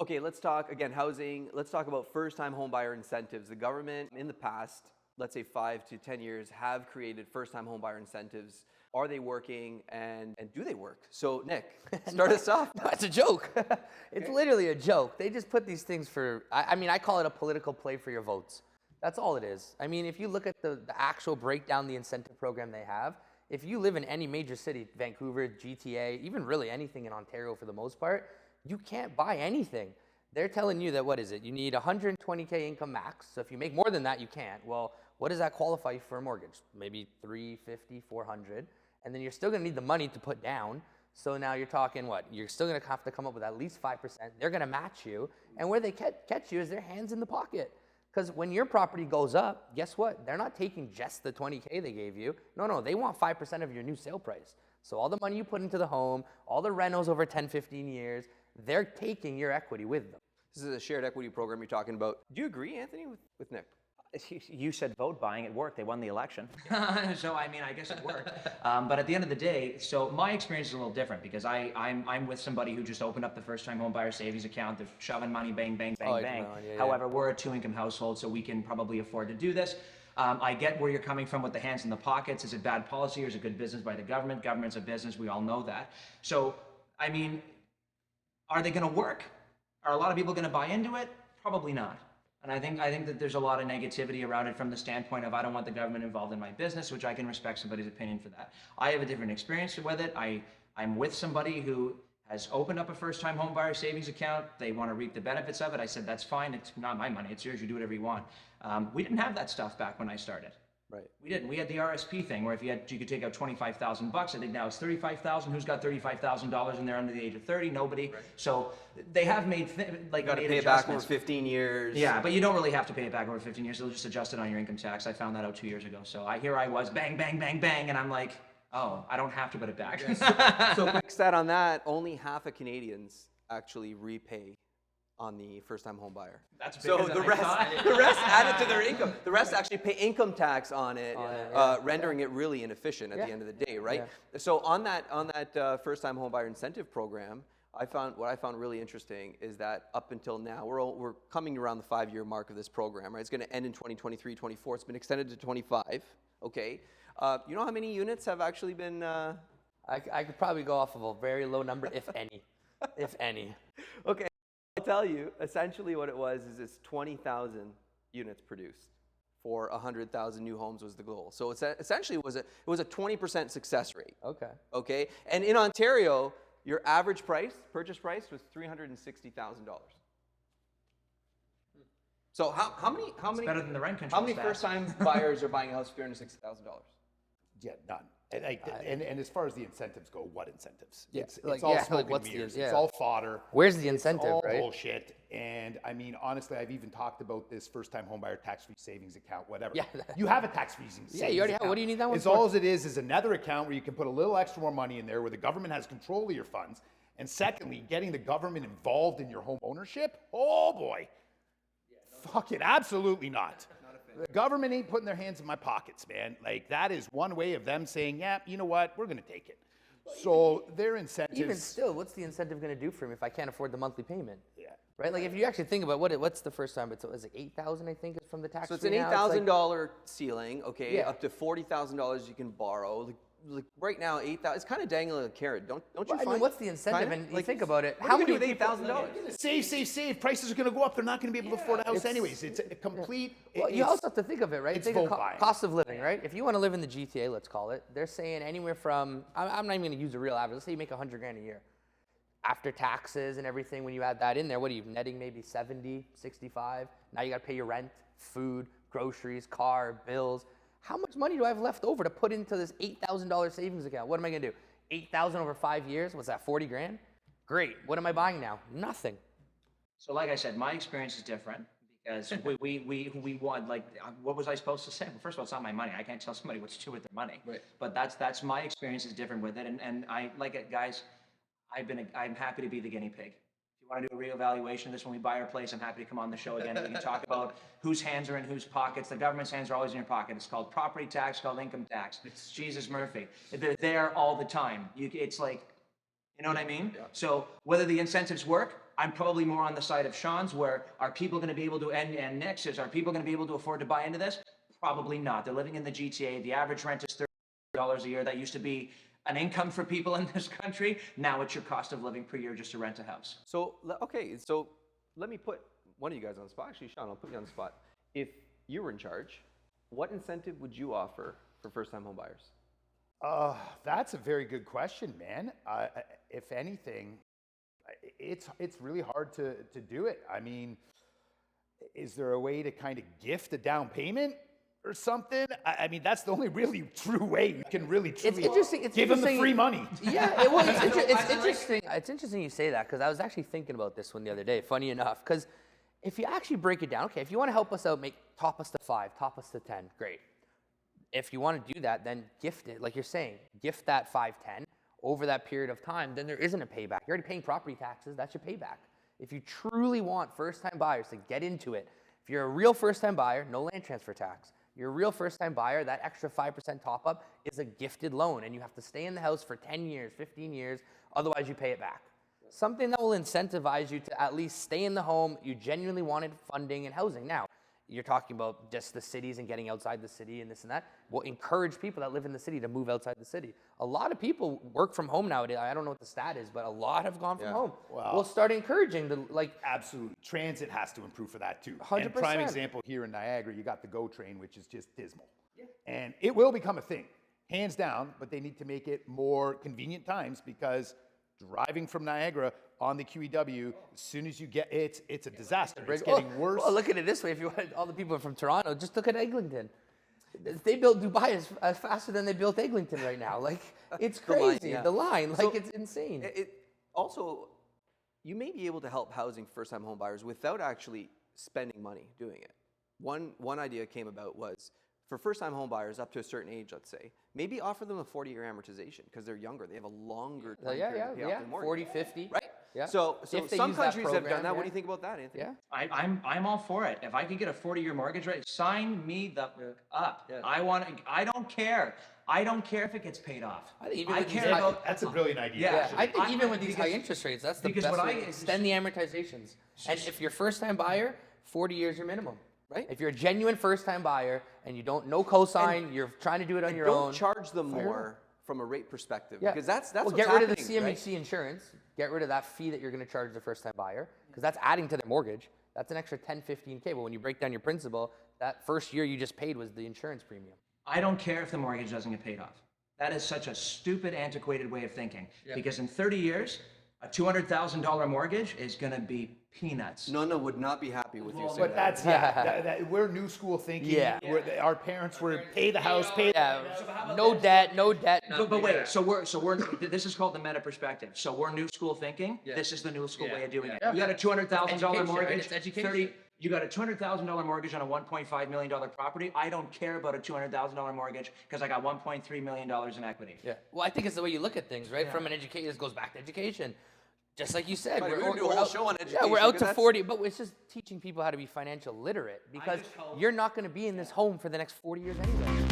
Okay, let's talk again, housing. Let's talk about first-time homebuyer incentives. The government in the past, let's say 5 to 10 years, have created first-time homebuyer incentives. Are they working, and do they work? So Nick, start us off. No, it's a joke. It's literally a joke. They just put these things for, I mean, I call it a political play for your votes. That's all it is. I mean, if you look at the actual breakdown, the incentive program they have, if you live in any major city, Vancouver, GTA, even really anything in Ontario for the most part, you can't buy anything. They're telling you that, what is it? You need 120K income max. So if you make more than that, you can't. Well, what does that qualify you for a mortgage? Maybe 350, 400. And then you're still gonna need the money to put down. So now you're talking what? You're still gonna have to come up with at least 5%. They're gonna match you. And where they catch you is their hands in the pocket. Because when your property goes up, guess what? They're not taking just the 20K they gave you. No, they want 5% of your new sale price. So all the money you put into the home, all the rentals over 10, 15 years, they're taking your equity with them. This is a shared equity program you're talking about. Do you agree, Anthony, with Nick? You said vote buying, it worked. They won the election. So, I mean, I guess it worked. But at the end of the day, so my experience is a little different because I'm with somebody who just opened up the first-time home buyer savings account. They're shoving money, bang, bang, bang, bang. However, we're a two-income household, so we can probably afford to do this. I get where you're coming from with the hands in the pockets. Is it bad policy or is it good business by the government? Government's a business. We all know that. So, I mean, are they going to work? Are a lot of people going to buy into it? Probably not. And I think that there's a lot of negativity around it from the standpoint of I don't want the government involved in my business, which I can respect somebody's opinion for that. I have a different experience with it. I'm with somebody who has opened up a first-time home buyer savings account. They want to reap the benefits of it. I said, that's fine. It's not my money. It's yours. You do whatever you want. We didn't have that stuff back when I started. Right. We didn't. We had the RSP thing where if you could take out $25,000. I think now it's $35,000. Who's got $35,000 and they're under the age of 30? Nobody. Right. So they have made you got to pay it back over 15 years. Yeah, but you don't really have to pay it back over 15 years. They'll just adjust it on your income tax. I found that out 2 years ago. So here I was, bang, bang, bang, bang, and I'm like, oh, I don't have to put it back. So quick stat on that: only half of Canadians actually repay on the first-time home buyer. That's bigger than the rest add it to their income. The rest actually pay income tax on it, rendering it really inefficient at the end of the day, right? Yeah. So on that first-time home buyer incentive program, what I found really interesting is that up until now, we're coming around the 5-year mark of this program, right? It's going to end in 2023, 24. It's been extended to 25. Okay, you know how many units have actually been? I could probably go off of a very low number, if any, if any. Okay. I'll tell you, essentially what it was is it's 20,000 units produced for 100,000 new homes was the goal. So it's essentially it was a 20% success rate. Okay. Okay. And in Ontario, your average purchase price was $360,000. So how many better than the rent control. How many first-time buyers are buying a house for $360,000? Yeah, none. And as far as the incentives go, what incentives? Yeah, It's all smoke what's and mirrors. the, It's all fodder. Where's the incentive, it's all right? bullshit. And I mean, honestly, I've even talked about this first-time homebuyer tax-free savings account, whatever. Yeah. You have a tax-free savings Yeah, you already have. account. What do you need that one It's for? all it is another account where you can put a little extra more money in there, where the government has control of your funds. And secondly, getting the government involved in your home ownership. Oh boy. Fuck it, absolutely not. The government ain't putting their hands in my pockets, man. Like, that is one way of them saying, yeah, you know what, we're gonna take it. So their incentives. Even still, what's the incentive going to do for him if I can't afford the monthly payment? Yeah. Right? Like if you actually think about what's the first time, it's like $8,000, I think, is from the tax. So it's an $8,000 ceiling, okay? Yeah. Up to $40,000 you can borrow. Like right now, $8,000. It's kind of dangling a carrot, don't you find? I mean, what's the incentive? Kinda? And you think about it. How many with $8,000? Save. Prices are going to go up. They're not going to be able to afford a house anyways. It's a complete. Well, you also have to think of it, right? It's think vote of buying. cost of living, right? If you want to live in the GTA, let's call it, they're saying anywhere from, I'm not even going to use a real average. Let's say you make $100,000 a year. After taxes and everything, when you add that in there, what are you netting? Maybe 70, 65. Now you got to pay your rent, food, groceries, car, bills. How much money do I have left over to put into this $8,000 savings account? What am I going to do? $8,000 over 5 years? What's that, 40 grand? Great. What am I buying now? Nothing. So like I said, my experience is different because we want, like, what was I supposed to say? Well, first of all, it's not my money. I can't tell somebody what to do with their money. Right. But that's my experience is different with it. And I like it, guys. I'm happy to be the guinea pig. If you want to do a reevaluation of this when we buy our place, I'm happy to come on the show again and we can talk about whose hands are in whose pockets. The government's hands are always in your pocket. It's called property tax, called income tax. It's Jesus Murphy. They're there all the time. It's like, you know what I mean? Yeah. So whether the incentives work, I'm probably more on the side of Sean's, where are people going to be able to, and Nick's is, are people going to be able to afford to buy into this? Probably not. They're living in the GTA. The average rent is $30 a year. That used to be an income for people in this country. Now it's your cost of living per year just to rent a house. So, okay, so let me put one of you guys on the spot. Actually, Sean, I'll put you on the spot. If you were in charge, what incentive would you offer for first-time home buyers? That's a very good question, man. If anything, it's really hard to do it. I mean, is there a way to kind of gift a down payment or something? I mean, that's the only really true way you can really truly give them the free money. Yeah, it's interesting. It's interesting you say that, because I was actually thinking about this one the other day, funny enough, because if you actually break it down, okay, if you want to help us out, top us to 5, top us to 10, great. If you want to do that, then gift it, like you're saying, gift that 5, 10 over that period of time, then there isn't a payback. You're already paying property taxes, that's your payback. If you truly want first-time buyers to get into it, if you're a real first-time buyer, no land transfer tax. You're a real first-time buyer, that extra 5% top-up is a gifted loan, and you have to stay in the house for 10 years, 15 years, otherwise you pay it back. Something that will incentivize you to at least stay in the home you genuinely wanted funding and housing. Now, you're talking about just the cities and getting outside the city and this and that. Will encourage people that live in the city to move outside the city. A lot of people work from home nowadays. I don't know what the stat is, but a lot have gone from home. Wow. We'll start encouraging the Absolutely. Transit has to improve for that too. 100%. And prime example here in Niagara, you got the GO train, which is just dismal. Yeah. And it will become a thing, hands down, but they need to make it more convenient times, because driving from Niagara on the QEW, as soon as you get it's a disaster. It's getting worse. Well, look at it this way. If you want all the people from Toronto, just look at Eglinton. They built Dubai as faster than they built Eglinton right now. Like, it's crazy. The line, it's insane. Also, you may be able to help housing first-time home buyers without actually spending money doing it. One idea came about was, for first-time home buyers up to a certain age, let's say, maybe offer them a 40-year amortization, because they're younger. They have a longer time period to pay off their mortgage. 40, 50. Right. Yeah. So some countries have done that. What do you think about that, Anthony? Yeah. I'm all for it. If I could get a 40-year mortgage rate, sign me the up. Yeah. I don't care. I don't care if it gets paid off. That's a brilliant idea. Yeah. I think even with these high interest rates, that's the best way to extend the amortizations. And if you're a first-time buyer, 40 years your minimum. Right? If you're a genuine first-time buyer and you don't no cosign, you're trying to do it on your own. Don't charge them more from a rate perspective, because that's what's get happening. Rid of the CMHC insurance. Get rid of that fee that you're going to charge the first-time buyer, because that's adding to their mortgage. That's an extra 10, 15K. But when you break down your principal, that first year you just paid was the insurance premium. I don't care if the mortgage doesn't get paid off. That is such a stupid, antiquated way of thinking. Yeah. Because in 30 years, a $200,000 mortgage is going to be peanuts. Nona would not be happy with you saying but that. That's we're new school thinking. Yeah. Our parents were pay the house, pay. No debt. But wait, so we're this is called the meta perspective. So we're new school thinking. Yeah. This is the new school way of doing it. You got a $200,000 mortgage. It's education. You got a $200,000 mortgage on a $1.5 million property. I don't care about a $200,000 mortgage because I got $1.3 million in equity. Yeah. Well, I think it's the way you look at things, right? From an education, this goes back to education. Just like you said, we're going to do a whole show on education. Yeah, we're out to 40, but it's just teaching people how to be financial literate, because you're not going to be in this home for the next 40 years anyway.